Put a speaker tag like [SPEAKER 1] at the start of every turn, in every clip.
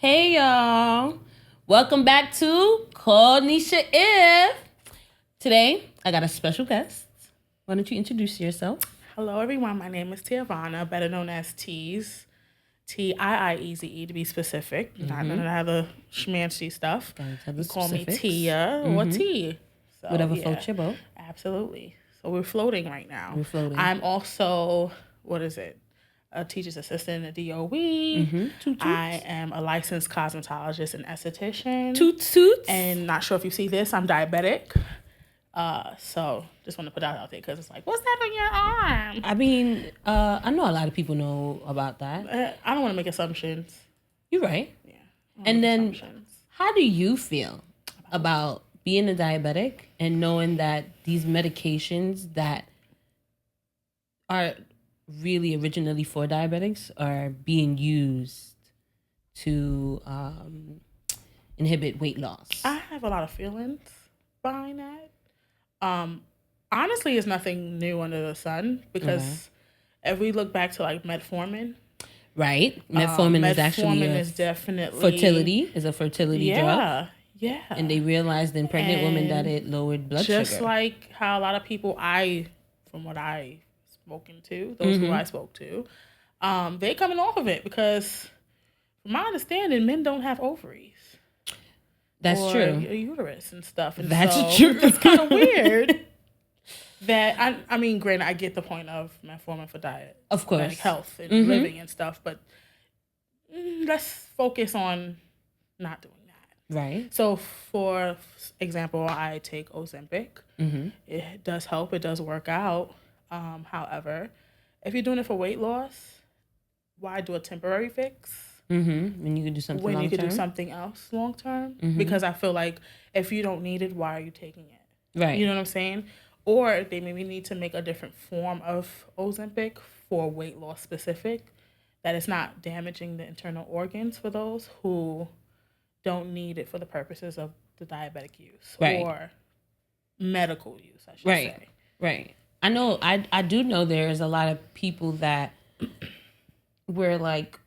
[SPEAKER 1] Hey y'all, welcome back to Call Nesha If. Today I got a special guest. Why don't you introduce yourself?
[SPEAKER 2] Hello, everyone. My name is Tiieze, better known as Tiieze. Tiieze to be specific. Not none of that other schmancy stuff. You call me Tia or T. So,
[SPEAKER 1] Whatever floats your boat.
[SPEAKER 2] Absolutely. So we're floating right now.
[SPEAKER 1] We're floating.
[SPEAKER 2] I'm also, a teacher's assistant at DOE. I am a licensed cosmetologist and esthetician.
[SPEAKER 1] Toot toot.
[SPEAKER 2] And not sure if you see this, I'm diabetic. So just want to put that out there because it's like, what's that on your arm?
[SPEAKER 1] I mean, I know a lot of people know about that.
[SPEAKER 2] I don't want to make assumptions.
[SPEAKER 1] You're right.
[SPEAKER 2] Yeah.
[SPEAKER 1] And then, how do you feel about being a diabetic and knowing that these medications that are really originally for diabetics are being used to inhibit weight loss?
[SPEAKER 2] I have a lot of feelings behind that. Honestly, it's nothing new under the sun because if we look back to like metformin,
[SPEAKER 1] right? Metformin is actually
[SPEAKER 2] is definitely
[SPEAKER 1] fertility is a fertility drug.
[SPEAKER 2] Yeah.
[SPEAKER 1] And they realized in pregnant women that it lowered blood sugar.
[SPEAKER 2] Just like how a lot of people from what I spoken to, those who I spoke to, they coming off of it because from my understanding, men don't have ovaries.
[SPEAKER 1] That's
[SPEAKER 2] or
[SPEAKER 1] true.
[SPEAKER 2] A uterus and stuff. And
[SPEAKER 1] That's
[SPEAKER 2] so
[SPEAKER 1] true.
[SPEAKER 2] It's kind of weird that I mean, granted, I get the point of metformin for diet,
[SPEAKER 1] of course,
[SPEAKER 2] like health and living and stuff, but let's focus on not doing that.
[SPEAKER 1] Right.
[SPEAKER 2] So, for example, I take Ozempic. It does help. It does work out. However, if you're doing it for weight loss, why do a temporary fix?
[SPEAKER 1] When you could do something
[SPEAKER 2] when you could
[SPEAKER 1] long-term?
[SPEAKER 2] do something else long term, because I feel like if you don't need it, why are you taking it?
[SPEAKER 1] Right.
[SPEAKER 2] You know what I'm saying? Or they maybe need to make a different form of Ozempic for weight loss specific, that it's not damaging the internal organs for those who don't need it for the purposes of the diabetic use or medical use, I should say.
[SPEAKER 1] Right. I know. I do know there's a lot of people that were like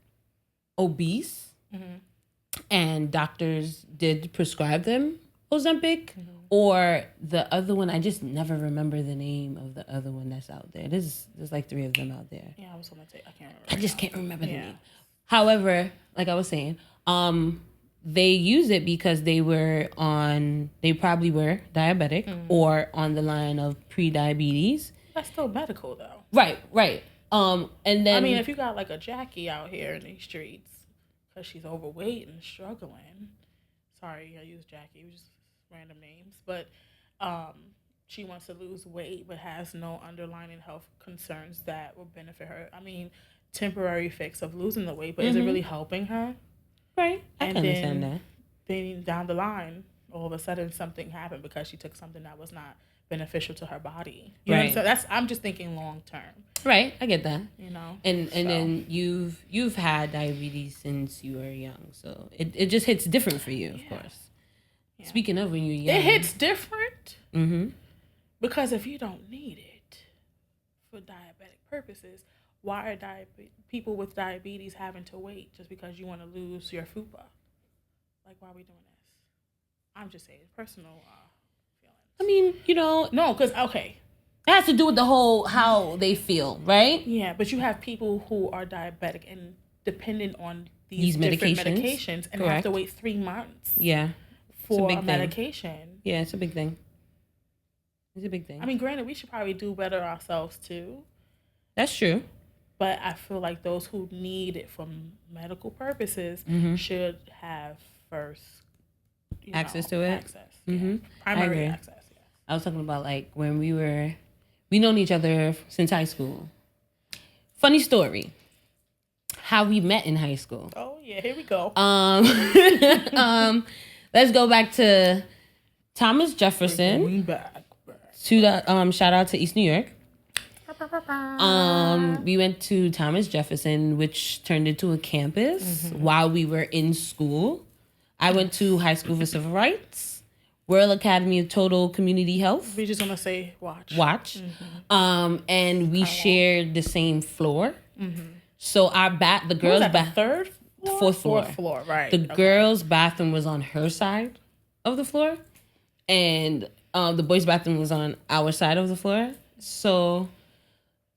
[SPEAKER 1] obese, and doctors did prescribe them Ozempic, or the other one. I just never remember the name of the other one that's out there. There's like 3 of them out there.
[SPEAKER 2] Yeah, I was gonna say I can't remember.
[SPEAKER 1] I just can't remember the name. However, like I was saying, they use it because they probably were diabetic or on the line of pre-diabetes.
[SPEAKER 2] That's still medical though.
[SPEAKER 1] Right. And then
[SPEAKER 2] I mean, if you got like a Jackie out here in these streets because she's overweight and struggling. Sorry, I use Jackie, just random names, but she wants to lose weight but has no underlying health concerns that will benefit her. I mean, temporary fix of losing the weight, but is it really helping her?
[SPEAKER 1] Right. I can understand that.
[SPEAKER 2] Then down the line, all of a sudden something happened because she took something that was not beneficial to her body. You know, so I'm just thinking long term.
[SPEAKER 1] Right, I get that.
[SPEAKER 2] You know,
[SPEAKER 1] and then you've had diabetes since you were young, so it just hits different for you, of course. Yeah. Speaking of when you're young,
[SPEAKER 2] it hits different. Because if you don't need it for diabetic purposes, why are people with diabetes having to wait just because you want to lose your fupa? Like, why are we doing this? I'm just saying personal feelings.
[SPEAKER 1] I mean,
[SPEAKER 2] no, because
[SPEAKER 1] it has to do with the whole how they feel, right?
[SPEAKER 2] Yeah, but you have people who are diabetic and dependent on these different medications and have to wait 3 months.
[SPEAKER 1] Yeah,
[SPEAKER 2] for a medication.
[SPEAKER 1] Yeah, it's a big thing. It's a big thing.
[SPEAKER 2] I mean, granted, we should probably do better ourselves too.
[SPEAKER 1] That's true.
[SPEAKER 2] But I feel like those who need it for medical purposes should have first
[SPEAKER 1] access to it.
[SPEAKER 2] Primary access. Yeah.
[SPEAKER 1] I was talking about like when we known each other since high school. Funny story. How we met in high school.
[SPEAKER 2] Oh yeah, here we go.
[SPEAKER 1] Let's go back to Thomas Jefferson. To the shout out to East New York. We went to Thomas Jefferson, which turned into a campus while we were in school. I went to High School for Civil Rights, World Academy of Total Community Health.
[SPEAKER 2] We just want to say watch.
[SPEAKER 1] And we shared the same floor. So the girls'
[SPEAKER 2] back third.
[SPEAKER 1] fourth floor.
[SPEAKER 2] Fourth floor, right.
[SPEAKER 1] The girls' bathroom was on her side of the floor, and the boys' bathroom was on our side of the floor. So,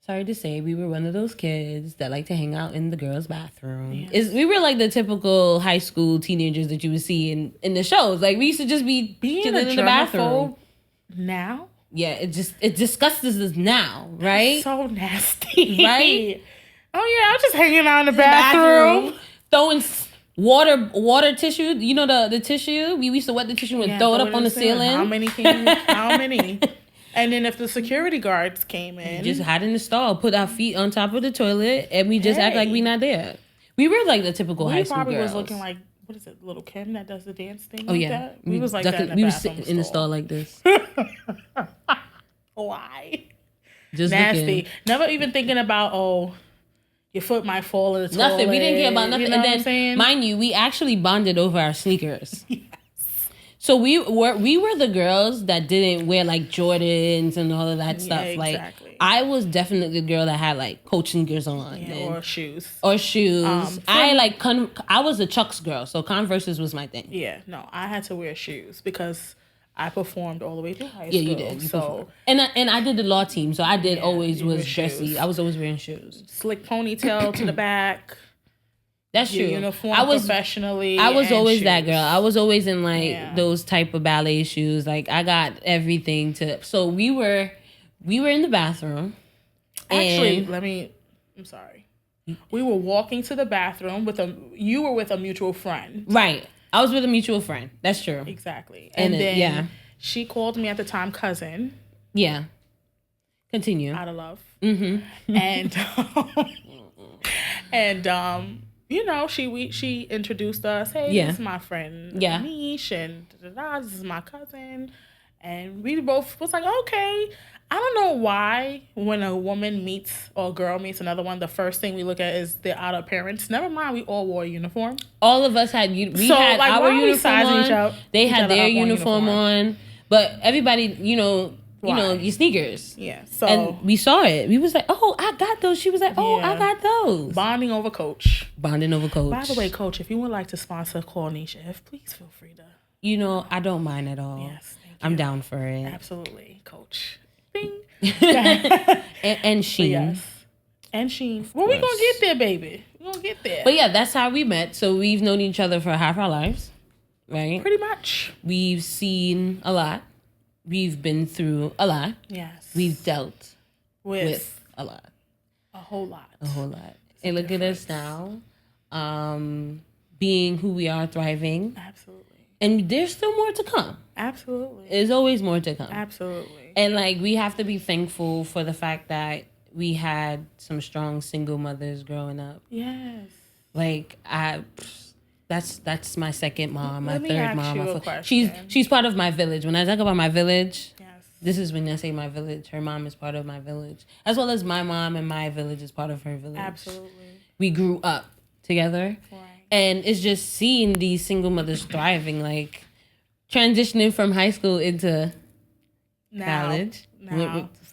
[SPEAKER 1] sorry to say, we were one of those kids that like to hang out in the girls' bathroom.
[SPEAKER 2] Yes.
[SPEAKER 1] We were like the typical high school teenagers that you would see in the shows. Like, we used to just be chilling in the bathroom.
[SPEAKER 2] Now?
[SPEAKER 1] Yeah, it disgusts us now, right?
[SPEAKER 2] So nasty.
[SPEAKER 1] Right?
[SPEAKER 2] Oh, yeah, I'm just hanging out in the bathroom.
[SPEAKER 1] Throwing water tissue. You know the tissue? We used to wet the tissue and throw it up on the ceiling.
[SPEAKER 2] How many? And then if the security guards came in.
[SPEAKER 1] We just hide in the stall, put our feet on top of the toilet, and we just act like we not there. We were like the typical high school girls. We probably was
[SPEAKER 2] looking like, what is it, Little Kim that does the dance thing?
[SPEAKER 1] Oh, yeah.
[SPEAKER 2] That? We was like that in the
[SPEAKER 1] we was sitting in the stall like this.
[SPEAKER 2] Why?
[SPEAKER 1] Just
[SPEAKER 2] nasty.
[SPEAKER 1] Looking.
[SPEAKER 2] Never even thinking about, your foot might fall in the toilet.
[SPEAKER 1] Nothing. We didn't care about nothing.
[SPEAKER 2] You know
[SPEAKER 1] and
[SPEAKER 2] what I'm saying?
[SPEAKER 1] Mind you, we actually bonded over our sneakers.
[SPEAKER 2] Yes.
[SPEAKER 1] So we were the girls that didn't wear like Jordans and all of that stuff.
[SPEAKER 2] Exactly.
[SPEAKER 1] Like, I was definitely the girl that had like Coach sneakers on.
[SPEAKER 2] Or shoes.
[SPEAKER 1] I was a Chucks girl, so Converses was my thing.
[SPEAKER 2] Yeah, no, I had to wear shoes because I performed all the way through high school.
[SPEAKER 1] Yeah, you did. And I did the law team, so I did was dressy.
[SPEAKER 2] Shoes.
[SPEAKER 1] I was always wearing shoes.
[SPEAKER 2] Slick ponytail to the back.
[SPEAKER 1] That's true.
[SPEAKER 2] Uniform professionally.
[SPEAKER 1] I was always
[SPEAKER 2] shoes.
[SPEAKER 1] that girl. I was always in those type of ballet shoes. Like, I got everything to. So we were in the bathroom.
[SPEAKER 2] Actually, I'm sorry. We were walking to the bathroom you were with a mutual friend.
[SPEAKER 1] Right. I was with a mutual friend. That's true.
[SPEAKER 2] Exactly. And then she called me at the time cousin.
[SPEAKER 1] Yeah. Continue.
[SPEAKER 2] Out of love.
[SPEAKER 1] Mm-hmm.
[SPEAKER 2] And she introduced us. Hey, this is my friend Nesha, and this is my cousin. And we both was like, okay. I don't know why when a woman meets or a girl meets another one, the first thing we look at is their outer appearance. Never mind, we all wore a uniform.
[SPEAKER 1] All of us had our uniform on. They had their uniform on. But everybody, your sneakers.
[SPEAKER 2] Yeah. So
[SPEAKER 1] and we saw it. We was like, oh, I got those. She was like, oh, I got those.
[SPEAKER 2] Bonding over Coach.
[SPEAKER 1] By the
[SPEAKER 2] way, Coach, if you would like to sponsor Call Nesha, please feel free to.
[SPEAKER 1] I don't mind at all.
[SPEAKER 2] Yes, thank you.
[SPEAKER 1] I'm down for it.
[SPEAKER 2] Absolutely, Coach. Bing.
[SPEAKER 1] and Sheen.
[SPEAKER 2] Yes. And Sheen. Well, we're going to get there, baby. We're going to get there.
[SPEAKER 1] But yeah, that's how we met. So we've known each other for half our lives, right?
[SPEAKER 2] Pretty much.
[SPEAKER 1] We've seen a lot. We've been through a lot.
[SPEAKER 2] Yes.
[SPEAKER 1] We've dealt
[SPEAKER 2] with
[SPEAKER 1] a lot.
[SPEAKER 2] A whole lot.
[SPEAKER 1] And look at us now, being who we are, thriving.
[SPEAKER 2] Absolutely.
[SPEAKER 1] And there's still more to come.
[SPEAKER 2] Absolutely.
[SPEAKER 1] There's always more to come.
[SPEAKER 2] Absolutely.
[SPEAKER 1] And we have to be thankful for the fact that we had some strong single mothers growing up.
[SPEAKER 2] Yes.
[SPEAKER 1] That's my second mom, my
[SPEAKER 2] Let
[SPEAKER 1] third
[SPEAKER 2] me ask
[SPEAKER 1] mom.
[SPEAKER 2] you a question.
[SPEAKER 1] She's part of my village. When I talk about my village,
[SPEAKER 2] yes.
[SPEAKER 1] This is when I say my village. Her mom is part of my village, as well as my mom and my village is part of her village.
[SPEAKER 2] Absolutely.
[SPEAKER 1] We grew up together,
[SPEAKER 2] right. And
[SPEAKER 1] it's just seeing these single mothers thriving, transitioning from high school into college.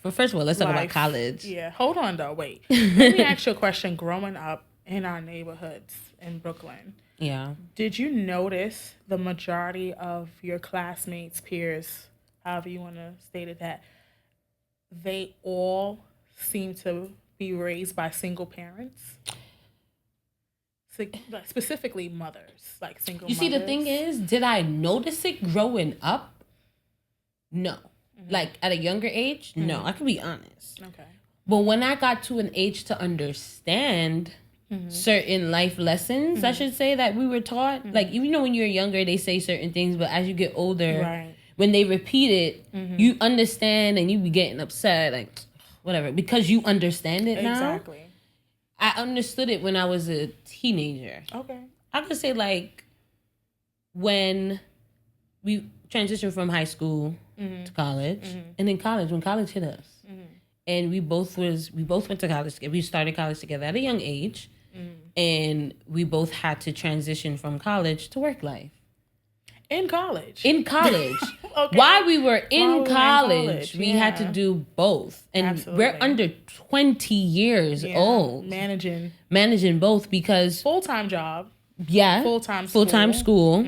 [SPEAKER 1] But first of all, let's talk about college.
[SPEAKER 2] Yeah, hold on though. Wait, let me ask you a question. Growing up in our neighborhoods in Brooklyn, did you notice the majority of your classmates, peers, however you want to state it, that they all seem to be raised by single parents? Specifically mothers, single mothers.
[SPEAKER 1] You see, the thing is, did I notice it growing up? No. Mm-hmm. At a younger age? Mm-hmm. No, I can be honest.
[SPEAKER 2] Okay.
[SPEAKER 1] But when I got to an age to understand certain life lessons, I should say, that we were taught, even when you're younger, they say certain things, but as you get older, when they repeat it, you understand and you be getting upset, whatever, because you understand it now.
[SPEAKER 2] Exactly.
[SPEAKER 1] I understood it when I was a teenager.
[SPEAKER 2] Okay.
[SPEAKER 1] I could say when we transitioned from high school to college, and then when college hit us, and we both went to college together. We started college together at a young age, and we both had to transition from college to work life. In college. Okay. While we were in college, we had to do both. And
[SPEAKER 2] absolutely.
[SPEAKER 1] We're under 20 years old.
[SPEAKER 2] Managing
[SPEAKER 1] both because...
[SPEAKER 2] full-time job.
[SPEAKER 1] Yeah.
[SPEAKER 2] Full-time
[SPEAKER 1] school.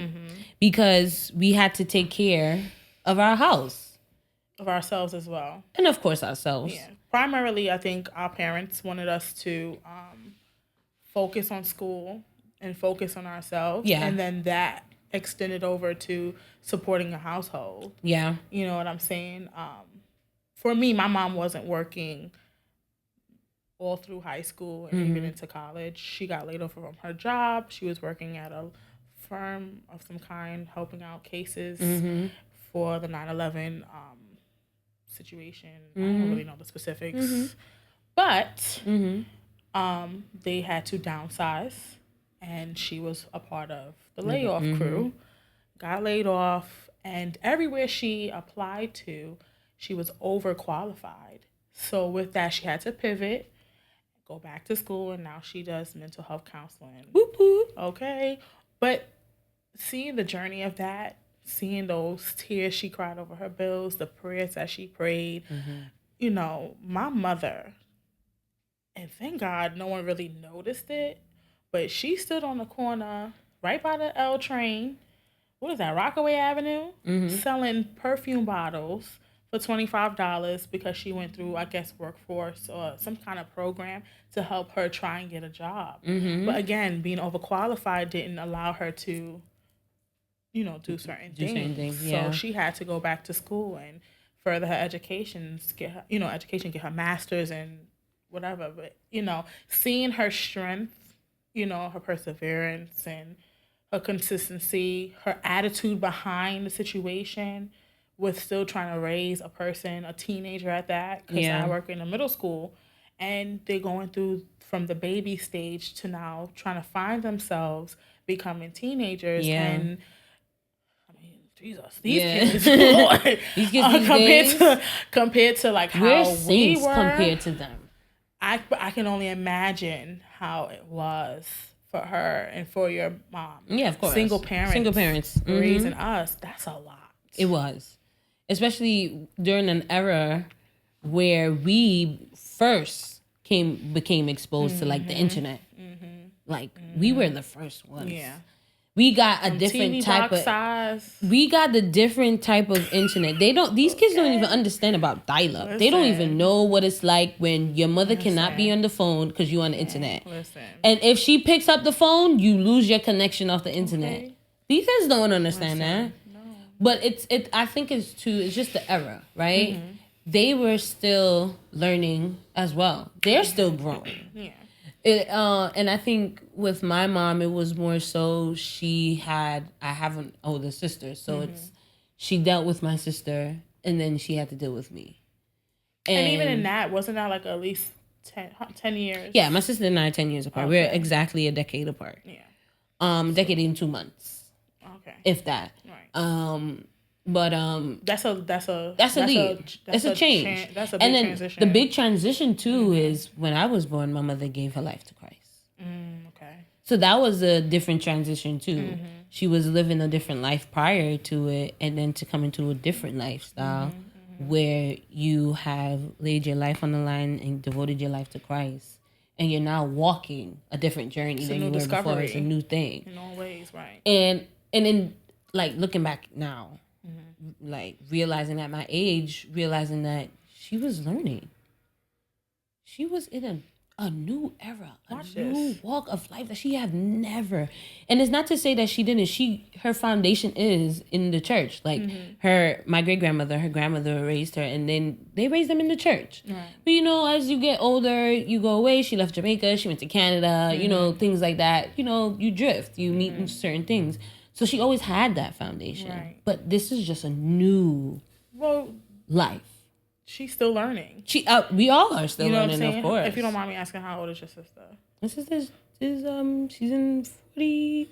[SPEAKER 1] Because we had to take care of our house.
[SPEAKER 2] Of ourselves as well.
[SPEAKER 1] And of course ourselves.
[SPEAKER 2] Yeah. Primarily, I think our parents wanted us to focus on school and focus on ourselves.
[SPEAKER 1] Yeah.
[SPEAKER 2] And then that extended over to supporting a household.
[SPEAKER 1] Yeah.
[SPEAKER 2] You know what I'm saying? For me, my mom wasn't working all through high school and even into college. She got laid off from her job. She was working at a firm of some kind, helping out cases for the 9/11 situation. I don't really know the specifics. But they had to downsize, and she was a part of the layoff crew. Got laid off, and everywhere she applied to, she was overqualified. So with that, she had to pivot, go back to school, and now she does mental health counseling.
[SPEAKER 1] Whoop, whoop.
[SPEAKER 2] Okay. But seeing the journey of that, seeing those tears she cried over her bills, the prayers that she prayed, you know, my mother, and thank God no one really noticed it, but she stood on the corner right by the L train, what is that, Rockaway Avenue, selling perfume bottles for $25 because she went through, I guess, workforce or some kind of program to help her try and get a job. But again, being overqualified didn't allow her to, you know, do certain things.
[SPEAKER 1] Yeah.
[SPEAKER 2] So she had to go back to school and further her education, get her master's and whatever. But, you know, seeing her strength, you know, her perseverance and her consistency, her attitude behind the situation with still trying to raise a person, a teenager at that, because I work in a middle school, and they're going through from the baby stage to now trying to find themselves, becoming teenagers, and I mean, Jesus, these kids, Lord,
[SPEAKER 1] these kids
[SPEAKER 2] compared to like how we were
[SPEAKER 1] compared to them.
[SPEAKER 2] I can only imagine how it was for her and for your mom.
[SPEAKER 1] Yeah, of course.
[SPEAKER 2] Single parents raising us. That's a lot.
[SPEAKER 1] It was. Especially during an era where we first became exposed to like the internet. Like we were the first ones.
[SPEAKER 2] Yeah.
[SPEAKER 1] We got a different
[SPEAKER 2] TV
[SPEAKER 1] type
[SPEAKER 2] box
[SPEAKER 1] of
[SPEAKER 2] size.
[SPEAKER 1] We got the different type of internet. These kids don't even understand about dial-up. They don't even know what it's like when your mother cannot be on the phone because you're on the internet. And if she picks up the phone, you lose your connection off the internet. These kids don't understand that. No. But I think it's just the era, right? They were still learning as well. They're still growing. Yeah. And I think with my mom, it was more so I have an older sister, so she dealt with my sister, and then she had to deal with me. And
[SPEAKER 2] even in that, wasn't that like at least 10 years?
[SPEAKER 1] Yeah, my sister and I are 10 years apart. Okay. We're exactly a decade apart. Yeah. Decade and 2 months. Okay. If that. Right. But
[SPEAKER 2] that's a
[SPEAKER 1] leap. That's a change. That's a big transition. The big transition too is when I was born, my mother gave her life to Christ. Okay. So that was a different transition too. She was living a different life prior to it, and then to come into a different lifestyle where you have laid your life on the line and devoted your life to Christ, and you're now walking a different journey than you were before. It's a new thing
[SPEAKER 2] in all ways, right?
[SPEAKER 1] And then like looking back now. Like realizing at my age, realizing that she was learning. She was in a new era, new walk of life that she had never. And it's not to say that she didn't. Her foundation is in the church. Like my great grandmother, her grandmother raised her, and then they raised them in the church. Right. But you know, as you get older, you go away. She left Jamaica. She went to Canada. You know, things like that. You know, you drift. You meet certain things. So she always had that foundation. Right. But this is just a new life.
[SPEAKER 2] She's still learning.
[SPEAKER 1] We all are still learning, of course.
[SPEAKER 2] If you don't mind me asking, how old is your sister?
[SPEAKER 1] My sister is she's in 40.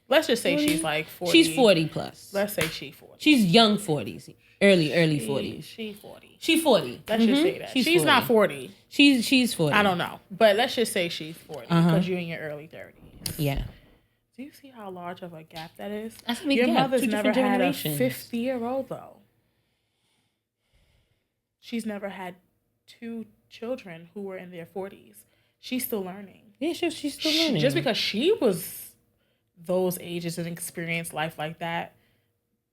[SPEAKER 2] Let's just say 40? She's like 40.
[SPEAKER 1] She's 40 plus.
[SPEAKER 2] Let's say she's 40.
[SPEAKER 1] She's young 40s. Early 40s.
[SPEAKER 2] She's 40.
[SPEAKER 1] She's 40.
[SPEAKER 2] Let's just say that. She's not 40.
[SPEAKER 1] She's 40.
[SPEAKER 2] I don't know. But let's just say she's 40 because you're in your early 30s.
[SPEAKER 1] Yeah.
[SPEAKER 2] Do you see how large of a gap that is?
[SPEAKER 1] That's a big
[SPEAKER 2] Your
[SPEAKER 1] gap.
[SPEAKER 2] mother's never had a 50-year-old, though. She's never had 2 children who were in their 40s. She's still learning.
[SPEAKER 1] Yeah, she's still learning.
[SPEAKER 2] Just because she was those ages and experience life like that,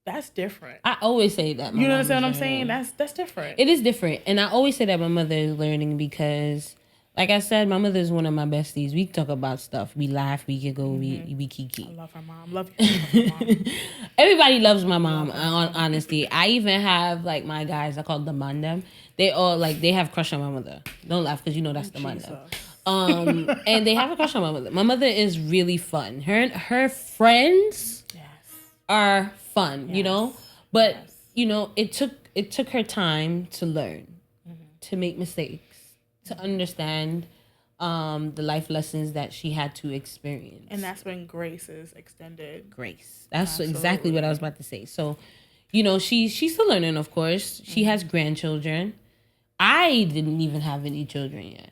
[SPEAKER 2] that's different.
[SPEAKER 1] I always say that.
[SPEAKER 2] You understand what I'm saying? That's different.
[SPEAKER 1] It is different. And I always say that my mother is learning because, like I said, my mother is one of my besties. We talk about stuff. We laugh. We giggle. We kiki.
[SPEAKER 2] I love her mom. Love your mom.
[SPEAKER 1] Everybody loves my mom, honestly. I even have, like, my guys, I call them mandem. They all, like, they have crush on my mother. Don't laugh because you know that's the mandem. And they have a crush on my mother. My mother is really fun. Her friends are fun, you know? But, you know, it took her time to learn, to make mistakes, to understand the life lessons that she had to experience.
[SPEAKER 2] And that's when grace is extended.
[SPEAKER 1] Grace. That's exactly what I was about to say. So, you know, she's still learning, of course. She has grandchildren. I didn't even have any children yet.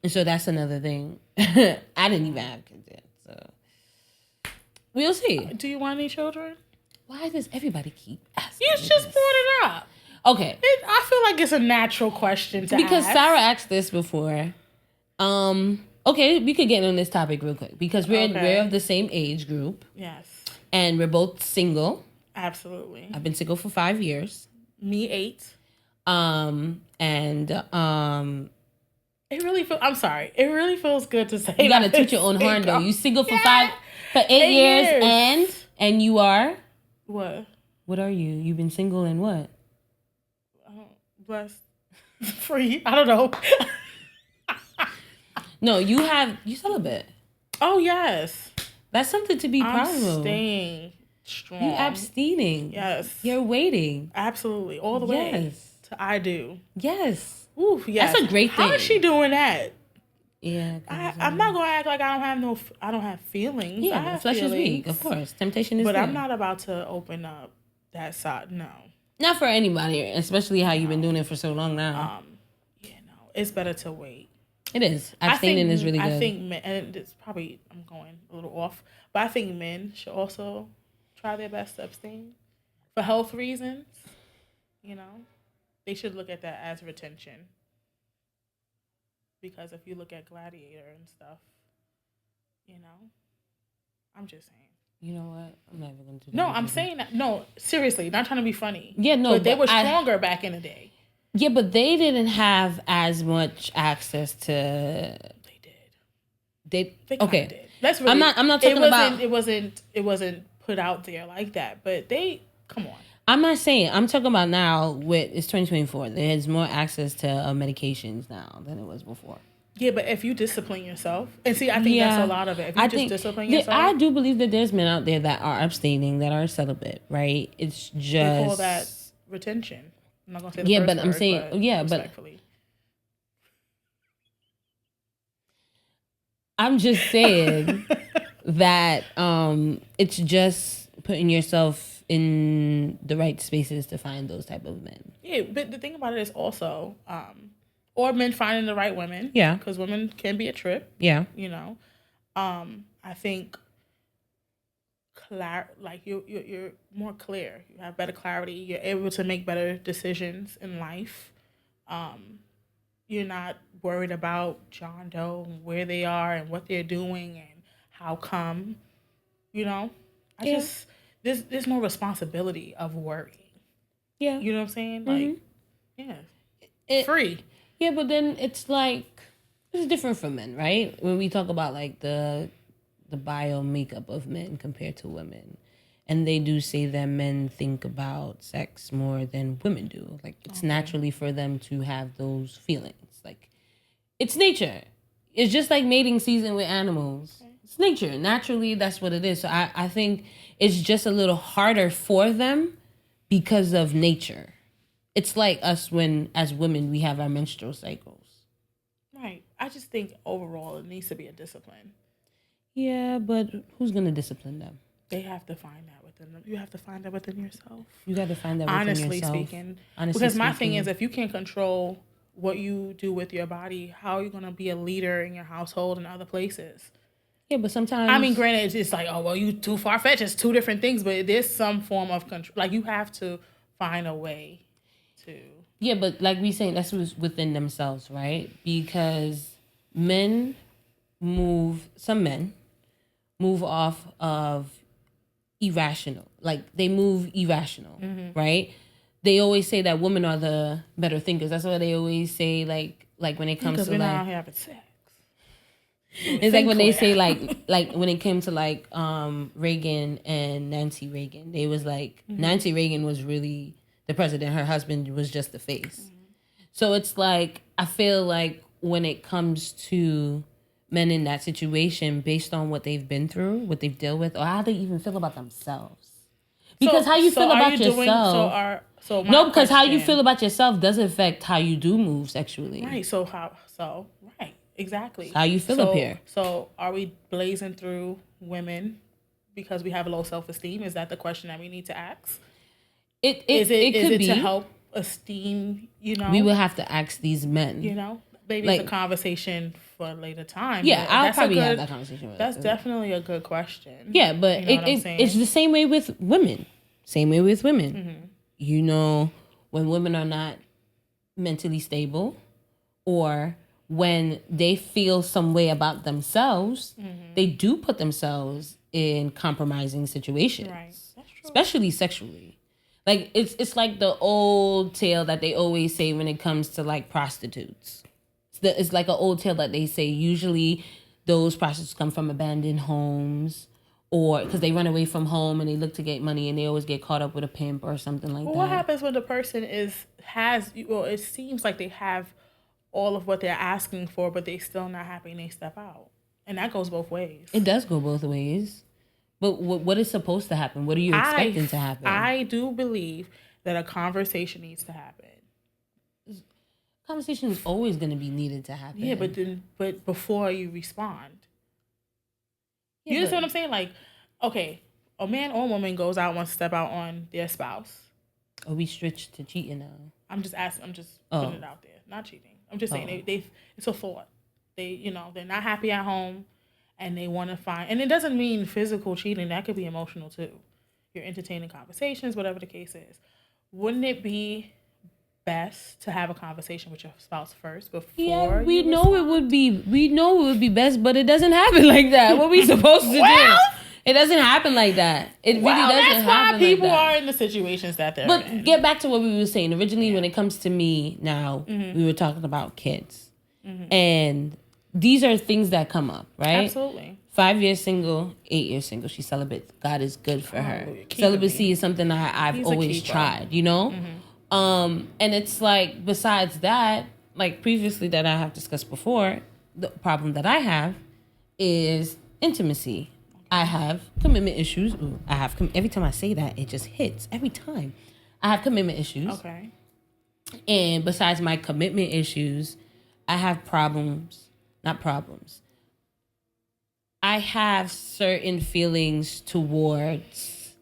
[SPEAKER 1] And so that's another thing. I didn't even have kids yet. So we'll see.
[SPEAKER 2] Do you want any children?
[SPEAKER 1] Why does everybody keep asking?
[SPEAKER 2] You just brought it up.
[SPEAKER 1] Okay.
[SPEAKER 2] I feel like it's a natural question to
[SPEAKER 1] because
[SPEAKER 2] ask.
[SPEAKER 1] Sarah asked this before. Okay, we could get on this topic real quick because we're of the same age group.
[SPEAKER 2] Yes.
[SPEAKER 1] And we're both single.
[SPEAKER 2] Absolutely.
[SPEAKER 1] I've been single for 5 years.
[SPEAKER 2] Me 8.
[SPEAKER 1] It
[SPEAKER 2] really feels good to say
[SPEAKER 1] you gotta toot your own horn though. You single for 8 years and you are
[SPEAKER 2] what?
[SPEAKER 1] What are you? You've been single and what?
[SPEAKER 2] Blessed, free. I don't know.
[SPEAKER 1] No, you celibate.
[SPEAKER 2] Oh yes,
[SPEAKER 1] that's something to be proud of.
[SPEAKER 2] I'm staying strong.
[SPEAKER 1] You abstaining.
[SPEAKER 2] Yes.
[SPEAKER 1] You're waiting.
[SPEAKER 2] Absolutely, all the way.
[SPEAKER 1] Yes.
[SPEAKER 2] To I do.
[SPEAKER 1] Yes.
[SPEAKER 2] Ooh, yes.
[SPEAKER 1] That's a great thing.
[SPEAKER 2] How is she doing that?
[SPEAKER 1] Yeah,
[SPEAKER 2] I'm not gonna act like I don't have feelings.
[SPEAKER 1] Yeah,
[SPEAKER 2] I have
[SPEAKER 1] flesh
[SPEAKER 2] feelings,
[SPEAKER 1] is weak, of course. Temptation is.
[SPEAKER 2] But
[SPEAKER 1] there.
[SPEAKER 2] I'm not about to open up that side. No,
[SPEAKER 1] not for anybody, especially how you've been doing it for so long now.
[SPEAKER 2] It's better to wait.
[SPEAKER 1] It is. Abstaining is really good.
[SPEAKER 2] I think men, and it's probably I'm going a little off, but I think men should also try their best to abstain for health reasons. You know, they should look at that as retention. Because if you look at Gladiator and stuff, you know, I'm just saying.
[SPEAKER 1] You know what? I'm not even going to do that.
[SPEAKER 2] No, I'm saying that. No, seriously, not trying to be funny.
[SPEAKER 1] Yeah, no.
[SPEAKER 2] But they were stronger back in the day.
[SPEAKER 1] Yeah, but they didn't have as much access to.
[SPEAKER 2] They did. They
[SPEAKER 1] okay.
[SPEAKER 2] Did. That's really.
[SPEAKER 1] I'm not talking about.
[SPEAKER 2] It wasn't put out there like that. But they come on.
[SPEAKER 1] I'm not saying. I'm talking about now. It's 2024. There's more access to medications now than it was before.
[SPEAKER 2] Yeah, but if you discipline yourself, and see, I think that's a lot of it. If you discipline yourself,
[SPEAKER 1] I do believe that there's men out there that are abstaining, that are celibate, right? It's just
[SPEAKER 2] they call that retention. I'm not gonna say the first
[SPEAKER 1] but
[SPEAKER 2] word,
[SPEAKER 1] I'm saying
[SPEAKER 2] respectfully.
[SPEAKER 1] I'm just saying that it's just putting yourself in the right spaces to find those type of men.
[SPEAKER 2] Yeah, but the thing about it is also, or men finding the right women.
[SPEAKER 1] Yeah,
[SPEAKER 2] because women can be a trip.
[SPEAKER 1] Yeah,
[SPEAKER 2] you know, I think you're more clear. You have better clarity. You're able to make better decisions in life. You're not worried about John Doe and where they are and what they're doing and how come. You know, There's no responsibility of worrying. Yeah. You know what I'm saying? Like, it's free.
[SPEAKER 1] Yeah, but then it's like, it's different for men, right? When we talk about like the bio makeup of men compared to women. And they do say that men think about sex more than women do. Like, it's naturally for them to have those feelings. Like, it's nature. It's just like mating season with animals. Okay. It's nature. Naturally, that's what it is. So I think it's just a little harder for them because of nature. It's like us when, as women, we have our menstrual cycles.
[SPEAKER 2] Right. I just think overall it needs to be a discipline.
[SPEAKER 1] Yeah, but who's going to discipline them?
[SPEAKER 2] They have to find that within them. You have to find that within yourself.
[SPEAKER 1] You got to find that within yourself.
[SPEAKER 2] Honestly speaking. My thing is, if you can't control what you do with your body, how are you going to be a leader in your household and other places?
[SPEAKER 1] Yeah, but sometimes...
[SPEAKER 2] I mean, granted, it's like, oh, well, you too far-fetched. It's two different things, but there's some form of control. Like, you have to find a way to...
[SPEAKER 1] Yeah, but like we saying, that's what's within themselves, right? Because some men move off of irrational. Like they move irrational, right? They always say that women are the better thinkers. That's why they always say like when it comes
[SPEAKER 2] Because
[SPEAKER 1] to
[SPEAKER 2] we're
[SPEAKER 1] like
[SPEAKER 2] not out here having sex.
[SPEAKER 1] it's like when they say like when it came to like Reagan and Nancy Reagan, they was like Nancy Reagan was really the president, her husband was just the face. So it's like I feel like when it comes to men in that situation, based on what they've been through, what they've dealt with, or how they even feel about themselves. Because how you feel about yourself. No, because how you feel about yourself does affect how you do move sexually.
[SPEAKER 2] Right. Right. Exactly.
[SPEAKER 1] How you feel up here.
[SPEAKER 2] So are we blazing through women because we have low self-esteem? Is that the question that we need to ask?
[SPEAKER 1] It
[SPEAKER 2] could be to
[SPEAKER 1] be.
[SPEAKER 2] help esteem,
[SPEAKER 1] We will have to ask these men.
[SPEAKER 2] Maybe it's a conversation for a later time.
[SPEAKER 1] Yeah, I'll probably have that conversation with
[SPEAKER 2] That's definitely a good question.
[SPEAKER 1] Yeah, but it's the same way with women. Same way with women. When women are not mentally stable or when they feel some way about themselves, they do put themselves in compromising situations. Right. That's true. Especially sexually. Like it's like the old tale that they always say when it comes to like prostitutes. It's like an old tale that they say usually those prostitutes come from abandoned homes or because they run away from home and they look to get money and they always get caught up with a pimp or something like that.
[SPEAKER 2] What happens when the person it seems like they have all of what they're asking for, but they still not happy and they step out. And that goes both ways.
[SPEAKER 1] It does go both ways. But what is supposed to happen? What are you expecting to happen?
[SPEAKER 2] I do believe that a conversation needs to happen.
[SPEAKER 1] Conversation is always going to be needed to happen.
[SPEAKER 2] Yeah, but before you respond. Yeah, you understand what I'm saying? Like, okay, a man or woman goes out, wants to step out on their spouse.
[SPEAKER 1] Are we stretched to cheating now?
[SPEAKER 2] I'm just asking. I'm just putting it out there. Not cheating. I'm just saying it's a thought. They're not happy at home, and they want to find. And it doesn't mean physical cheating. That could be emotional too. You're entertaining conversations, whatever the case is. Wouldn't it be best to have a conversation with your spouse first before
[SPEAKER 1] we know it would be best, but it doesn't happen like that. What we supposed to do? It doesn't happen like that. It really doesn't happen.
[SPEAKER 2] That's why people are in the situations that they're in.
[SPEAKER 1] But get back to what we were saying originally. When it comes to me now, we were talking about kids, and these are things that come up, right?
[SPEAKER 2] Absolutely.
[SPEAKER 1] 5 years single, 8 years single. She's celibate. God is good for her. Celibacy is something I've always tried. And it's like, besides that, like previously that I have discussed before, the problem that I have is intimacy. I have commitment issues. Ooh, every time I say that, it just hits. Every time. I have commitment issues.
[SPEAKER 2] Okay.
[SPEAKER 1] And besides my commitment issues, I have not problems. I have certain feelings towards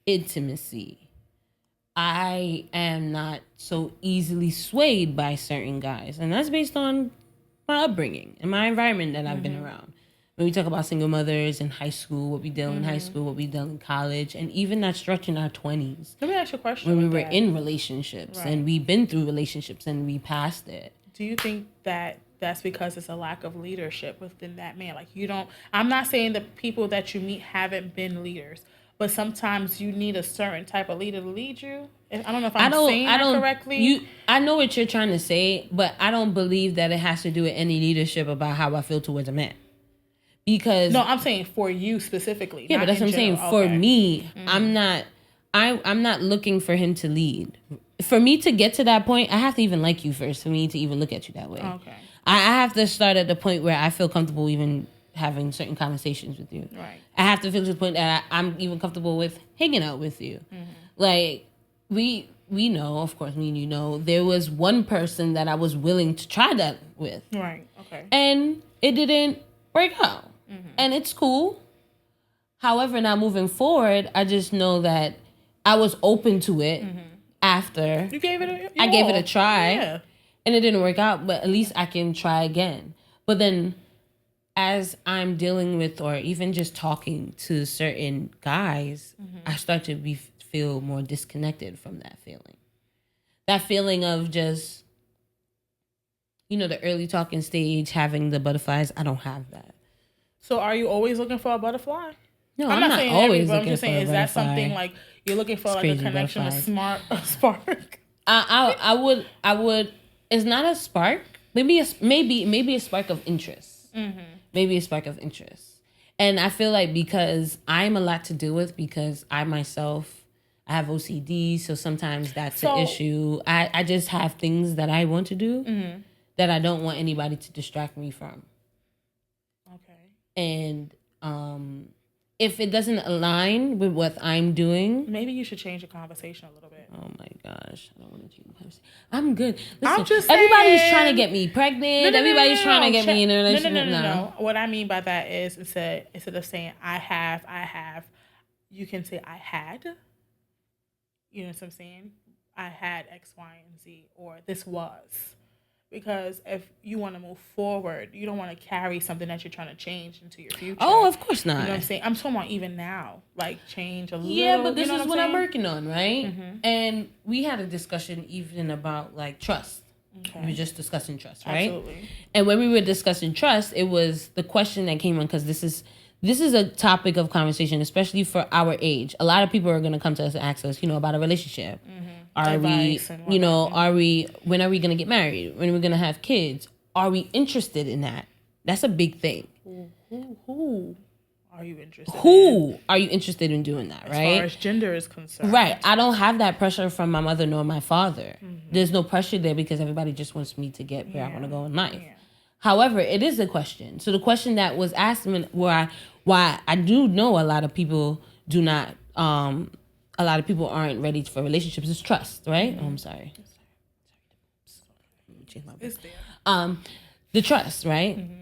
[SPEAKER 1] intimacy. I am not so easily swayed by certain guys. And that's based on my upbringing and my environment that I've been around. When we talk about single mothers in high school, what we did in high school, what we did in college, and even that stretch in our 20s.
[SPEAKER 2] Let me ask you a question.
[SPEAKER 1] When we were in relationships, and we've been through relationships and we passed it.
[SPEAKER 2] Do you think that that's because it's a lack of leadership within that man? Like I'm not saying the people that you meet haven't been leaders, but sometimes you need a certain type of leader to lead you. I don't know if I'm saying that correctly.
[SPEAKER 1] I know what you're trying to say, but I don't believe that it has to do with any leadership about how I feel towards a man. Because
[SPEAKER 2] no, I'm saying for you specifically.
[SPEAKER 1] Yeah, but that's what I'm saying. For me, I'm not looking for him to lead. For me to get to that point, I have to even like you first for me to even look at you that way.
[SPEAKER 2] Okay.
[SPEAKER 1] I have to start at the point where I feel comfortable even having certain conversations with you.
[SPEAKER 2] Right.
[SPEAKER 1] I have to feel to the point that I'm even comfortable with hanging out with you. Like we know, of course, me and you know, there was one person that I was willing to try that with.
[SPEAKER 2] Right. Okay.
[SPEAKER 1] And it didn't work out. And it's cool. However, now moving forward, I just know that I was open to it after
[SPEAKER 2] you gave it
[SPEAKER 1] I gave it a try, and it didn't work out. But at least I can try again. But then, as I'm dealing with, or even just talking to certain guys, I start to feel more disconnected from that feeling. That feeling of just, the early talking stage, having the butterflies. I don't have that.
[SPEAKER 2] So are you always looking for a butterfly?
[SPEAKER 1] No, I'm not
[SPEAKER 2] saying
[SPEAKER 1] always
[SPEAKER 2] but
[SPEAKER 1] looking
[SPEAKER 2] I'm just saying,
[SPEAKER 1] for a
[SPEAKER 2] is that
[SPEAKER 1] butterfly.
[SPEAKER 2] something like you're looking for, like a
[SPEAKER 1] crazy
[SPEAKER 2] connection,
[SPEAKER 1] butterflies.
[SPEAKER 2] a spark?
[SPEAKER 1] I would. It's not a spark. Maybe a spark of interest. Mm-hmm. Maybe a spark of interest. And I feel like because I'm a lot to deal with, because I myself, I have OCD, so sometimes that's an issue. I just have things that I want to do that I don't want anybody to distract me from.
[SPEAKER 2] Okay.
[SPEAKER 1] And if it doesn't align with what I'm doing,
[SPEAKER 2] maybe you should change the conversation a little bit.
[SPEAKER 1] Oh my gosh, I don't want to change the conversation. I'm good. Listen,
[SPEAKER 2] I'm just
[SPEAKER 1] everybody's
[SPEAKER 2] saying,
[SPEAKER 1] trying to get me pregnant. Everybody's trying to get me in a relationship.
[SPEAKER 2] No. What I mean by that is instead of saying I have, you can say I had. You know what I'm saying? I had X, Y, and Z, or this was. Because if you want to move forward, you don't want to carry something that you're trying to change into your future.
[SPEAKER 1] Oh, of course not.
[SPEAKER 2] You know what I'm saying? I'm talking about even now, like change a little.
[SPEAKER 1] Yeah, but this is what I'm working on, right? Mm-hmm. And we had a discussion even about like trust. Okay. We were just discussing trust, right? Absolutely. And when we were discussing trust, it was the question that came on, because this is a topic of conversation, especially for our age. A lot of people are going to come to us and ask us, about a relationship. Mm-hmm. Are we, when are we going to get married? When are we going to have kids? Are we interested in that? That's a big thing.
[SPEAKER 2] Who are you interested in?
[SPEAKER 1] Who are you interested in doing that, right?
[SPEAKER 2] As far as gender is concerned.
[SPEAKER 1] Right. I don't have that pressure from my mother nor my father. Mm-hmm. There's no pressure there because everybody just wants me to get where I want to go in life. Yeah. However, it is a question. So the question that was asked me, why I do know a lot of people do not, a lot of people aren't ready for relationships, is trust, right? Mm-hmm. Oh, I'm sorry. It's there. The trust, right? Mm-hmm.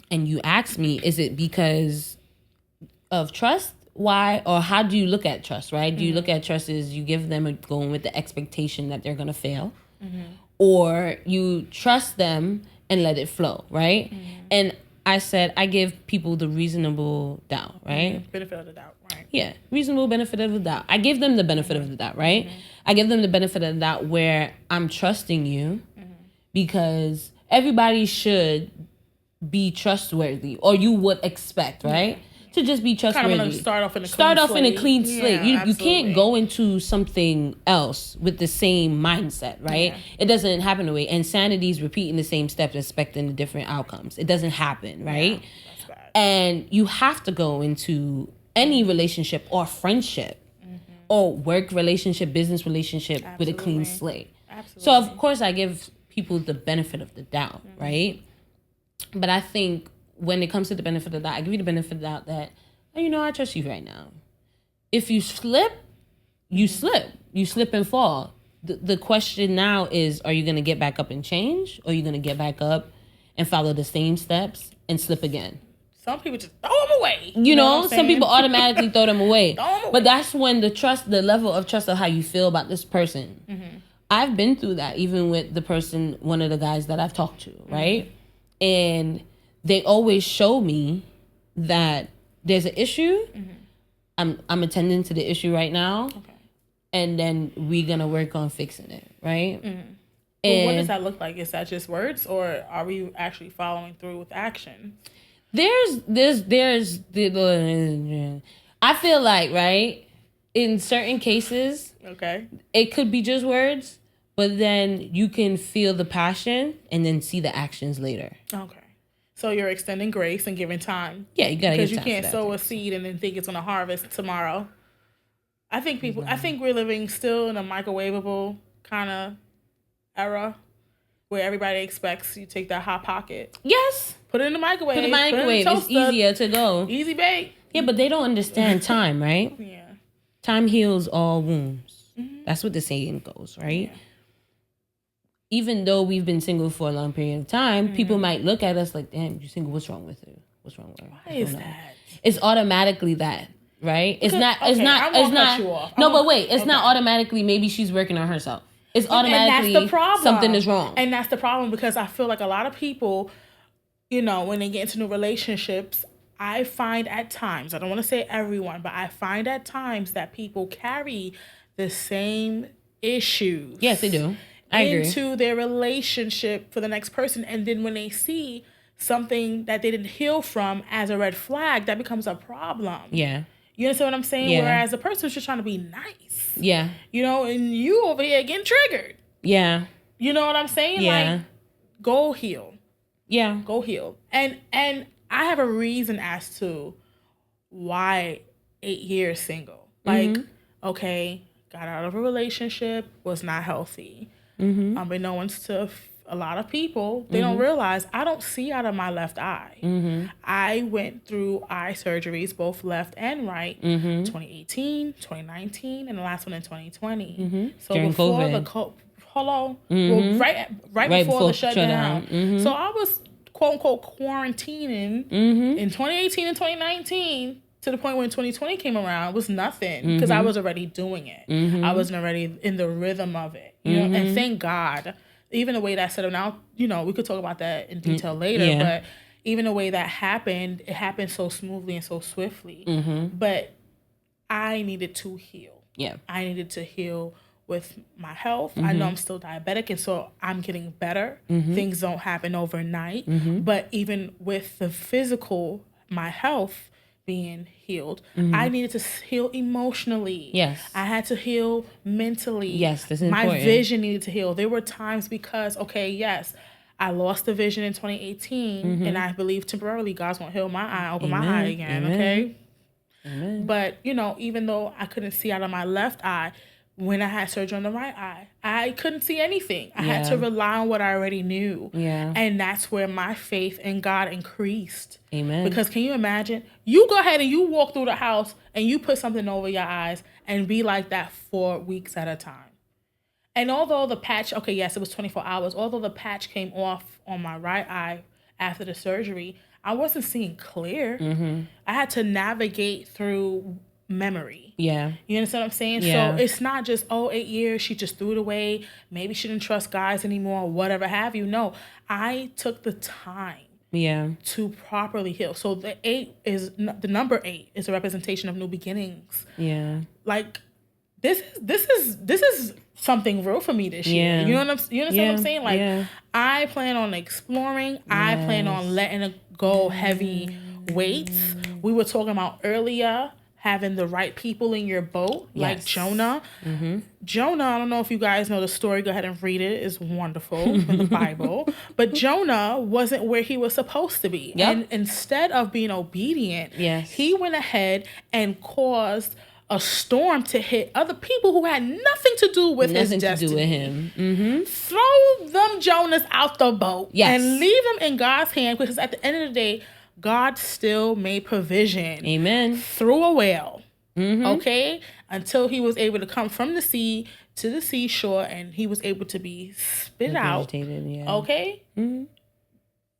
[SPEAKER 1] And you asked me, is it because of trust? Why? Or how do you look at trust, right? Mm-hmm. Do you look at trust as you give them going with the expectation that they're going to fail? Mm-hmm. Or you trust them and let it flow, right? Mm-hmm. And I said, I give people the reasonable doubt, right?
[SPEAKER 2] Mm-hmm. Benefit of the doubt, right?
[SPEAKER 1] Yeah, reasonable benefit of the doubt. I give them the benefit of the doubt, right? Mm-hmm. I give them the benefit of the doubt where I'm trusting you because everybody should be trustworthy, or you would expect, right? Yeah. To just be trustworthy. Kind of
[SPEAKER 2] start off in a clean slate.
[SPEAKER 1] You can't go into something else with the same mindset, right? Yeah. It doesn't happen the way. Insanity is repeating the same steps, expecting different outcomes. It doesn't happen, right? Yeah, that's bad. And you have to go into any relationship or friendship or work relationship, business relationship with a clean slate. Absolutely. So, of course, I give people the benefit of the doubt, right? But I think when it comes to the benefit of the doubt, I give you the benefit of the doubt that, I trust you right now. If you slip, you slip. You slip and fall. The question now is, are you going to get back up and change? Or are you going to get back up and follow the same steps and slip again?
[SPEAKER 2] Some people just throw them away.
[SPEAKER 1] You know some people automatically throw them away. But that's when the level of trust of how you feel about this person. Mm-hmm. I've been through that, even with one of the guys that I've talked to, right? Mm-hmm. And they always show me that there's an issue. Mm-hmm. I'm attending to the issue right now. Okay. And then we're going to work on fixing it, right? Mm-hmm.
[SPEAKER 2] And what does that look like? Is that just words, or are we actually following through with action?
[SPEAKER 1] There's I feel like, right, in certain cases, okay, it could be just words, but then you can feel the passion and then see the actions later. Okay.
[SPEAKER 2] So you're extending grace and giving time.
[SPEAKER 1] Yeah, you gotta,
[SPEAKER 2] because you can't sow a seed and then think it's gonna harvest tomorrow. I think we're living still in a microwavable kind of era where everybody expects you to take that Hot Pocket.
[SPEAKER 1] Yes.
[SPEAKER 2] Put it in the microwave.
[SPEAKER 1] Put it in the microwave. It's easier to go.
[SPEAKER 2] Easy bake.
[SPEAKER 1] Yeah, but they don't understand time, right? Yeah. Time heals all wounds. Mm-hmm. That's what the saying goes, right? Yeah. Even though we've been single for a long period of time, people might look at us like, damn, you're single. What's wrong with you? What's wrong with her?
[SPEAKER 2] Why is that?
[SPEAKER 1] It's automatically that, right? It's not. No, but wait. It's not automatically maybe she's working on herself. It's automatically
[SPEAKER 2] that's the problem.
[SPEAKER 1] Something is wrong.
[SPEAKER 2] And that's the problem, because I feel like a lot of people, when they get into new relationships, I find at times, I don't want to say everyone, but I find at times that people carry the same issues.
[SPEAKER 1] Yes, they do. I agree.
[SPEAKER 2] Into their relationship for the next person. And then when they see something that they didn't heal from as a red flag, that becomes a problem.
[SPEAKER 1] Yeah.
[SPEAKER 2] You understand what I'm saying?
[SPEAKER 1] Yeah.
[SPEAKER 2] Whereas the person was just trying to be nice.
[SPEAKER 1] Yeah.
[SPEAKER 2] You know, and you over here getting triggered.
[SPEAKER 1] Yeah.
[SPEAKER 2] You know what I'm saying?
[SPEAKER 1] Yeah.
[SPEAKER 2] Like, go heal.
[SPEAKER 1] Yeah.
[SPEAKER 2] Go heal. And I have a reason as to why 8 years single. Like, okay, got out of a relationship, was not healthy. Unbeknownst to a lot of people, they don't realize I don't see out of my left eye. I went through eye surgeries, both left and right, 2018, 2019, and the last one in 2020. So
[SPEAKER 1] during
[SPEAKER 2] before
[SPEAKER 1] COVID.
[SPEAKER 2] Well, right before the shutdown. So I was quote unquote quarantining in 2018 and 2019 to the point when 2020 came around. It was nothing because I was already doing it. I wasn't already in the rhythm of it, you know. And thank God, even the way that set up now, you know, we could talk about that in detail later. But even the way that happened, it happened so smoothly and so swiftly. But I needed to heal.
[SPEAKER 1] Yeah.
[SPEAKER 2] I needed to heal with my health. I know I'm still diabetic, and so I'm getting better. Things don't happen overnight. But even with the physical, my health being healed, I needed to heal emotionally.
[SPEAKER 1] Yes.
[SPEAKER 2] I had to heal mentally.
[SPEAKER 1] Yes, this is important.
[SPEAKER 2] My vision needed to heal. There were times because, okay, yes, I lost the vision in 2018, and I believe temporarily God's going to heal my eye, open my eye again, okay?
[SPEAKER 1] Amen.
[SPEAKER 2] But, you know, even though I couldn't see out of my left eye, when I had surgery on the right eye, I couldn't see anything. I had to rely on what I already knew.
[SPEAKER 1] Yeah.
[SPEAKER 2] And that's where my faith in God increased.
[SPEAKER 1] Amen.
[SPEAKER 2] Because can you imagine? You go ahead and you walk through the house and you put something over your eyes and be like that for weeks at a time. And although the patch, okay, yes, it was 24 hours. Although the patch came off on my right eye after the surgery, I wasn't seeing clear. I had to navigate through memory.
[SPEAKER 1] Yeah.
[SPEAKER 2] You understand what I'm saying?
[SPEAKER 1] Yeah.
[SPEAKER 2] So it's not just, 8 years, she just threw it away. Maybe she didn't trust guys anymore, whatever have you. No, I took the time to properly heal. So the number 8 is a representation of new beginnings.
[SPEAKER 1] Yeah.
[SPEAKER 2] Like this is something real for me this year. You know what you understand what I'm saying? Like I plan on exploring. I plan on letting go heavy weights. We were talking about earlier having the right people in your boat, like Jonah. Jonah, I don't know if you guys know the story. Go ahead and read it. It's wonderful in the Bible. But Jonah wasn't where he was supposed to be. And instead of being obedient, he went ahead and caused a storm to hit other people who had nothing to do with his destiny.
[SPEAKER 1] Nothing to do with him.
[SPEAKER 2] Throw them Jonas out the boat and leave them in God's hand, because at the end of the day, God still made provision.
[SPEAKER 1] Amen.
[SPEAKER 2] Through a whale. Okay? Until he was able to come from the sea to the seashore and he was able to be spit out. Okay?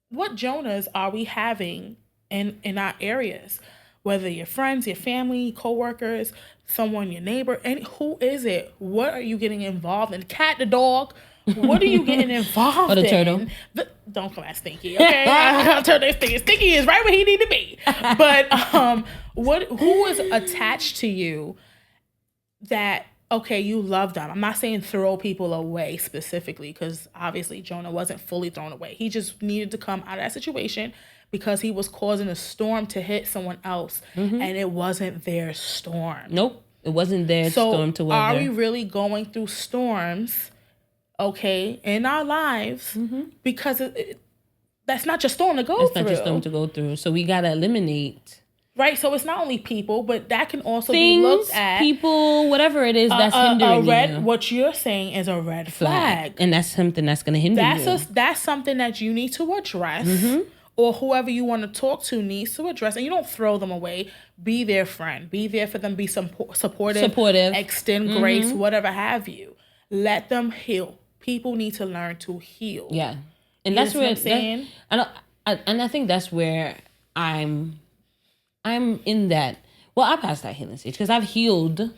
[SPEAKER 2] What Jonas are we having in our areas? Whether your friends, your family, co-workers, someone, your neighbor, who is it? What are you getting involved in? Cat, the dog? What are you getting involved in?
[SPEAKER 1] Or the turtle.
[SPEAKER 2] Don't come at Stinky, okay? Turtle Stinky. Stinky is right where he need to be. But who is attached to you that, okay, you love them? I'm not saying throw people away specifically, because obviously Jonah wasn't fully thrown away. He just needed to come out of that situation because he was causing a storm to hit someone else, and it wasn't their storm.
[SPEAKER 1] Nope, it wasn't their storm to weather.
[SPEAKER 2] Are we really going through storms, okay, in our lives? Because that's not your storm to go through.
[SPEAKER 1] It's not your storm to go through. So we got to eliminate.
[SPEAKER 2] Right, so it's not only people, but that can also
[SPEAKER 1] things,
[SPEAKER 2] be looked at.
[SPEAKER 1] People, whatever it is that's hindering you.
[SPEAKER 2] What you're saying is a red flag.
[SPEAKER 1] And that's something that's going to hinder you.
[SPEAKER 2] That's something that you need to address. Or whoever you want to talk to needs to address. And you don't throw them away. Be their friend. Be there for them. Be supportive. Extend grace, whatever have you. Let them heal. People need to learn to heal.
[SPEAKER 1] Yeah. And that's what I'm saying. And I think that's where I'm in that. Well, I passed that healing stage because I've healed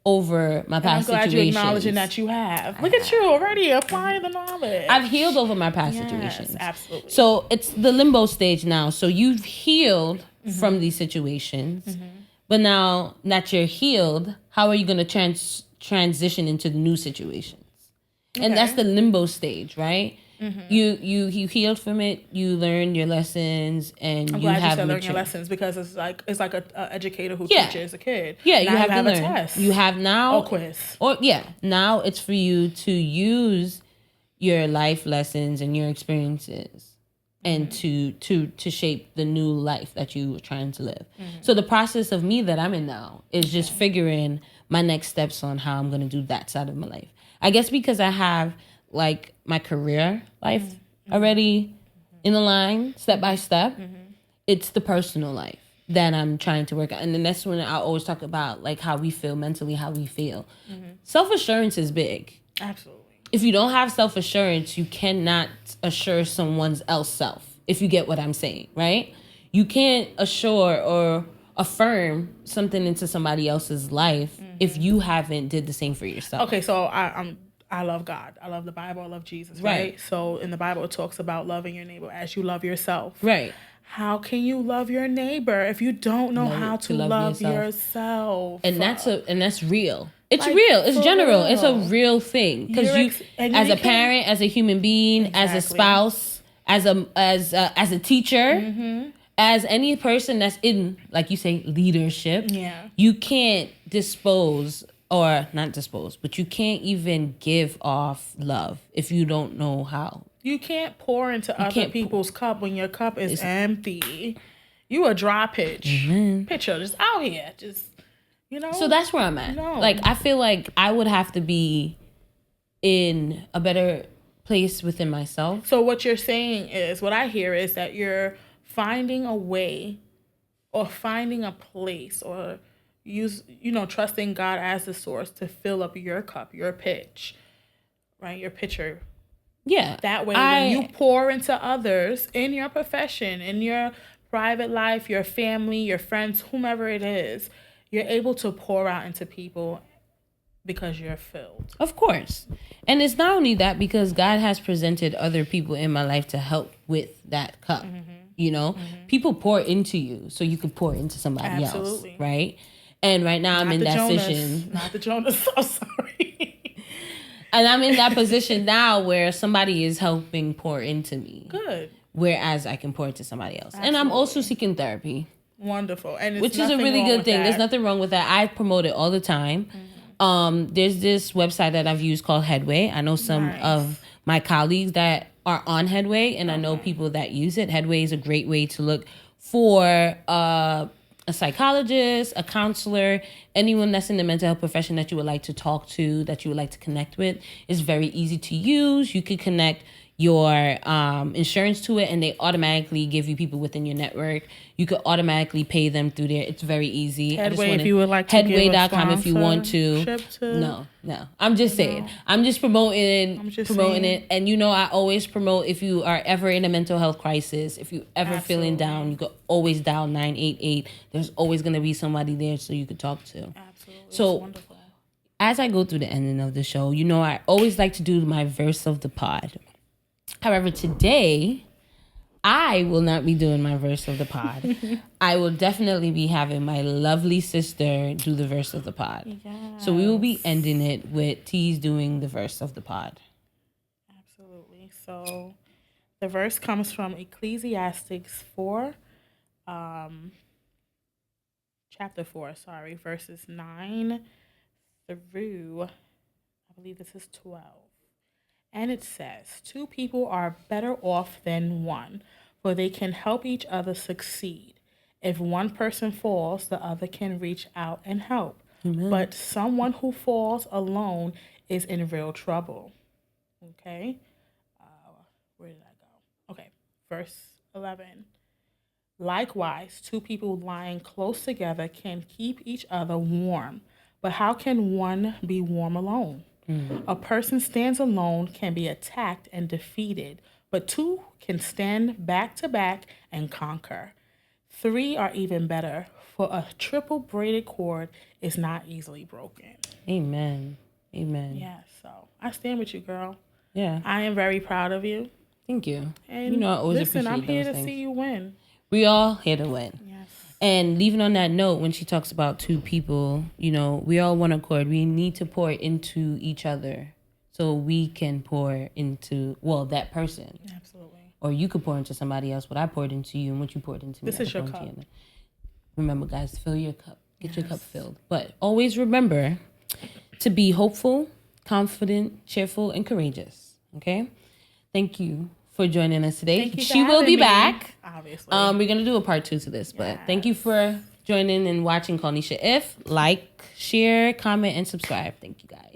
[SPEAKER 1] over my past situations.
[SPEAKER 2] I'm glad you're acknowledging that you have. Look at you already applying the knowledge.
[SPEAKER 1] I've healed over my past situations.
[SPEAKER 2] Absolutely.
[SPEAKER 1] So it's the limbo stage now. So you've healed from these situations, but now that you're healed, how are you going to transition into the new situations? And that's the limbo stage, right? You healed from it. You learned your lessons, and
[SPEAKER 2] I'm
[SPEAKER 1] you
[SPEAKER 2] glad you
[SPEAKER 1] have
[SPEAKER 2] said learn your
[SPEAKER 1] matured.
[SPEAKER 2] lessons, because it's like a educator who
[SPEAKER 1] Yeah.
[SPEAKER 2] teaches a kid.
[SPEAKER 1] Yeah,
[SPEAKER 2] now
[SPEAKER 1] you have to
[SPEAKER 2] a
[SPEAKER 1] learn.
[SPEAKER 2] test.
[SPEAKER 1] You have now
[SPEAKER 2] a quiz.
[SPEAKER 1] Or now it's for you to use your life lessons and your experiences and to shape the new life that you were trying to live. So the process of me that I'm in now is just figuring my next steps on how I'm going to do that side of my life. I guess because I have like my career life already in the line, step by step. It's the personal life that I'm trying to work out. And then that's when I always talk about like how we feel mentally, how we feel. Self-assurance is big.
[SPEAKER 2] Absolutely.
[SPEAKER 1] If you don't have self-assurance, you cannot assure someone else's self, if you get what I'm saying, right? You can't assure or affirm something into somebody else's life if you haven't did the same for yourself.
[SPEAKER 2] Okay, so I love God. I love the Bible. I love Jesus, right? So in the Bible, it talks about loving your neighbor as you love yourself.
[SPEAKER 1] Right.
[SPEAKER 2] How can you love your neighbor if you don't know how to love yourself?
[SPEAKER 1] And that's real. It's like, real. It's general. Real. It's a real thing. Because as a parent, as a human being, as a spouse, as a teacher, as any person that's in, like you say, leadership, you can't but you can't even give off love if you don't know how.
[SPEAKER 2] You can't pour into other people's cup when your cup is empty. You a dry pitcher just out here, just,
[SPEAKER 1] So that's where I'm at. No. Like, I feel like I would have to be in a better place within myself.
[SPEAKER 2] So what you're saying is, what I hear is that you're finding a way or finding a place or trusting God as the source to fill up your cup, your pitch, right? Your pitcher.
[SPEAKER 1] Yeah.
[SPEAKER 2] That way, when you pour into others in your profession, in your private life, your family, your friends, whomever it is, you're able to pour out into people because you're filled.
[SPEAKER 1] Of course. And it's not only that, because God has presented other people in my life to help with that cup. People pour into you so you can pour into somebody else, right? And right now I'm in that position.
[SPEAKER 2] Not the Jonas. I'm sorry.
[SPEAKER 1] And I'm in that position now where somebody is helping pour into me.
[SPEAKER 2] Good.
[SPEAKER 1] Whereas I can pour into somebody else. Absolutely. And I'm also seeking therapy.
[SPEAKER 2] Wonderful. And
[SPEAKER 1] which is a really good thing. There's nothing wrong with that. I promote it all the time. There's this website that I've used called Headway. I know some of my colleagues that are on Headway, and I know people that use it. Headway is a great way to look for a psychologist, a counselor, anyone that's in the mental health profession that you would like to talk to, that you would like to connect with. It's very easy to use. You can connect your insurance to it, and they automatically give you people within your network. You could automatically pay them through there. It's very easy.
[SPEAKER 2] Headway, if you would like to
[SPEAKER 1] Headway.com if you want to. No. I'm just saying. I'm just promoting it. And I always promote, if you are ever in a mental health crisis, if you ever feeling down, you could always dial 988. There's always going to be somebody there so you could talk to.
[SPEAKER 2] Absolutely.
[SPEAKER 1] So,
[SPEAKER 2] it's wonderful.
[SPEAKER 1] As I go through the ending of the show, I always like to do my verse of the pod. However, today, I will not be doing my verse of the pod. I will definitely be having my lovely sister do the verse of the pod. Yes. So we will be ending it with Tiieze doing the verse of the pod.
[SPEAKER 2] Absolutely. So the verse comes from Ecclesiastes 4, chapter 4, verses 9 through, I believe this is 12. And it says, 2 people are better off than one, for they can help each other succeed. If one person falls, the other can reach out and help. Amen. But someone who falls alone is in real trouble. Okay? Where did I go? Okay, verse 11. Likewise, 2 people lying close together can keep each other warm. But how can one be warm alone? A person stands alone can be attacked and defeated, but 2 can stand back to back and conquer. 3 are even better, for a triple braided cord is not easily broken.
[SPEAKER 1] Amen.
[SPEAKER 2] Yeah, so I stand with you, girl.
[SPEAKER 1] Yeah.
[SPEAKER 2] I am very proud of you.
[SPEAKER 1] Thank you.
[SPEAKER 2] And
[SPEAKER 1] I always
[SPEAKER 2] listen, I'm here to
[SPEAKER 1] things.
[SPEAKER 2] see you win.
[SPEAKER 1] We all here to win.
[SPEAKER 2] Yes.
[SPEAKER 1] And leaving on that note, when she talks about 2 people, we all one accord. We need to pour into each other so we can pour into, well, that person.
[SPEAKER 2] Absolutely.
[SPEAKER 1] Or you could pour into somebody else what I poured into you and what you poured into me.
[SPEAKER 2] This is your cup.
[SPEAKER 1] Remember, guys, fill your cup. Get your cup filled. But always remember to be hopeful, confident, cheerful, and courageous. Okay? Thank you for joining us today. She will be back.
[SPEAKER 2] Obviously.
[SPEAKER 1] We're going to do a part 2 to this. But thank you for joining and watching Call Nesha If. Like, share, comment, and subscribe. Thank you, guys.